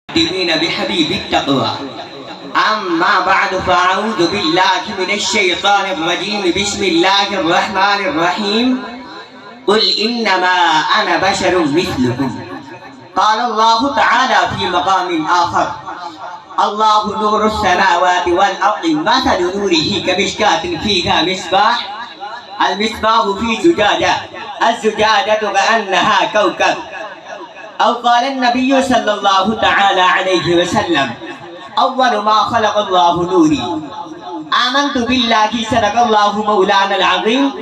دين بحبيب التقوى أما بعد فأعوذ بالله من الشيطان الرجيم بسم الله الرحمن الرحيم قل إنما أنا بشر مثلكم قال الله تعالى في مقام آخر الله نور السماوات والأرض مثل نوره كمشكاة فيها مصباح المصباح في زجاجة الزجاجة كأنها كوكب أو قال النبي صلى الله تعالى عليه وسلم أول ما خلق الله نوري آمنت بالله صدق الله مولانا العظيم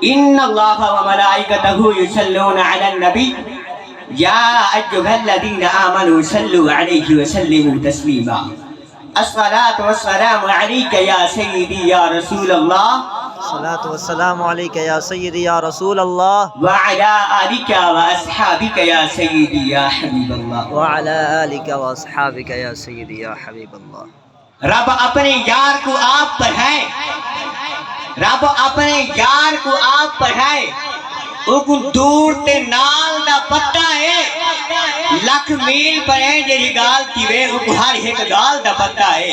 إن الله وملائكته يصلون على النبي يا أيها الذين آمنوا صلوا عليه وسلموا تسليما الصلاة والسلام عليك يا سيدي يا رسول الله الصلاة والسلام عليك يا سيدي يا رسول الله وعلى آلك وأصحابك يا سيدي يا حبيب الله وعلى آلك وأصحابك يا سيدي يا حبيب الله رب اپنے یار کو آپ پر ہے رب اپنے یار کو آپ پر ہے اگن دور تے نال دا پتہ ہے لکھ میل پر ہے جیڑی گال کی وے اگن ہر ایک گال دا پتہ ہے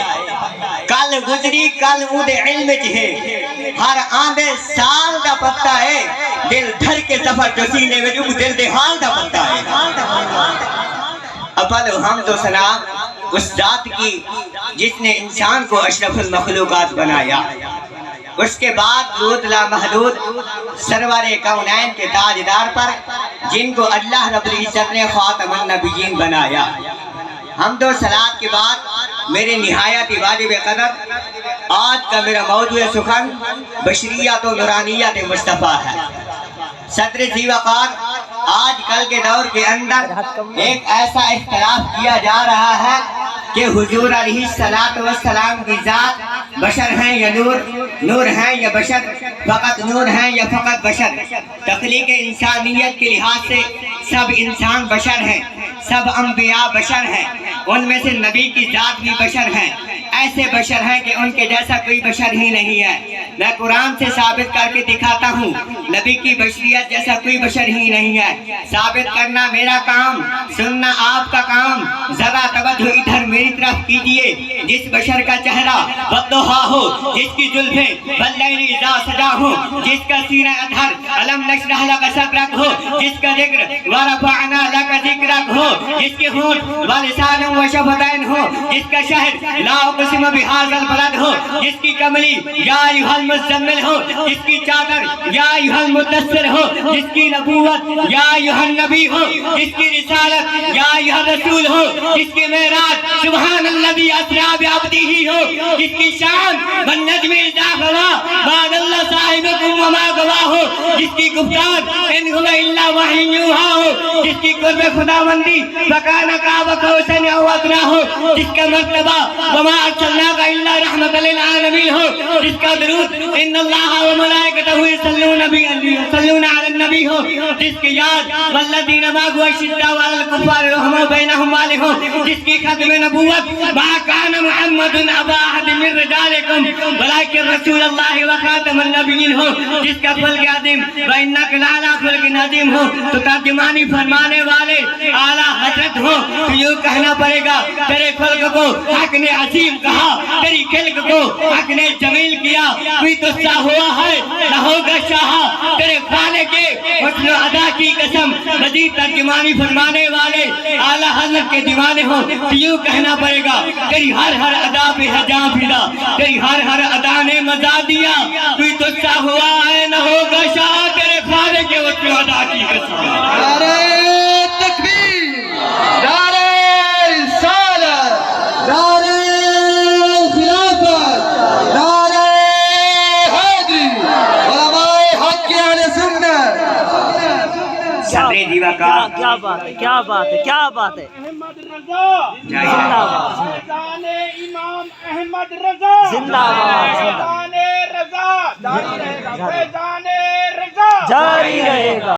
کل گزری کل اودے علم چہے ہر آندے سال دا پتہ ہے دل دھر کے سفر جسینے میں اگن دل دے حال دا پتہ ہے اپل حمد و ثنا اس ذات کی جس نے انسان کو اشرف المخلوقات بنایا اس کے بعد درود لامحدود سرور کونین کے تاجدار پر جن کو اللہ رب العزت نے خاتم النبیین بنایا حمد و صلات کے بعد میرے نہایت واجب قدر آج کا میرا موضوع سخن بشریت و نورانیت مصطفیٰ ہے صدر ذی وقار آج کل کے دور کے اندر ایک ایسا اختلاف کیا جا رہا ہے کہ حضور علیہ السلام کی ذات بشر ہیں یا نور ہیں یا بشر فقط نور ہیں یا فقط بشر تخلیق انسانیت کے لحاظ سے سب انسان بشر ہیں سب انبیاء بشر ہیں ان میں سے نبی کی ذات بھی بشر ہیں ایسے بشر ہیں کہ ان کے جیسا کوئی بشر ہی نہیں ہے میں قرآن سے ثابت کر کے دکھاتا ہوں نبی کی بشریت جیسا کوئی بشر ہی نہیں ہے ثابت کرنا میرا کام سننا آپ کا کام ذرا توجہ ادھر میری طرف کیجئے جس بشر کا چہرہ والضحیٰ ہو جس کی زلفیں واللیل اذا سجا ہو جس کا سینہ ادھر الم نشرح لک صدرک ہو جس کا ذکر ورفعنا لک ذکرک ہو جس کے ہونٹ ولسان و شفتین ہو جس کا شہد لا اقسم بہذا البلد ہو جس کی کملی یا ایھا المزمل ہو جس کی چادر یا ایھا المدثر ہو جس کی نبوت یا ایھا النبی ہو جس کی رسالت یا ایھا الرسول ہو جس کی معراج سبحان الذی اسری بعبدہ ہو جس کی شان والنجم اذا ہوا بعد اللہ صاحبکم وما غوا ہو جس کی گفتار ان هو الا وحی یوحی ہو جس کی قرب خداوندی فکان قاب قوسین او ادنی ہو جس کا مرتبہ وما ارسلناک الا رحمت للعالمین ہو جس کا درود ان اللہ و ملائکتہ یصلون علی النبی ہو جس کی یاد والذین معه اشداء علی الکفار رحماء بینہم والے ہو جس کی ختم نبوت ما کان محمد ابا احد من رجالکم ولکن رسول اللہ و خاتم النبیین ہو جس کا خلق عظیم و انک لعلی خلق عظیم ہو تو ترجمانی فرمانے والے اعلیٰ حضرت ہو تو یوں کہنا پڑے گا تیرے خلق کو حق نے عظیم کہا تیری خلق کو حق نے جمیل کیا کوئی تو شاہ ہوا ہے نہ ہوگا شاہ تیرے خالق کے حسن و ادا کی قسم مزید ترجمانی فرمانے والے اعلیٰ حضرت کے دیوانے ہو تو یوں کہنا پڑے گا تیری ہر ادا پہ ہے جاں پھیلا تیری ہر ادا نے مزا دیا کوئی تو شاہ ہوا ہے نہ ہوگا شاہ تیرے خالق کے حسن و ادا کی قسم نعرہ تکبیر نعرہ رسالت نعرہ خلافت نعرہ حیدری علماء حق کے اہل سنت صدر ذی وقار کیا بات ہے کیا بات ہے کیا بات ہے احمد رضا زندہ باد فیضان امام احمد رضا زندہ باد فیضان رضا جاری رہے گا فیضان رضا جاری رہے گا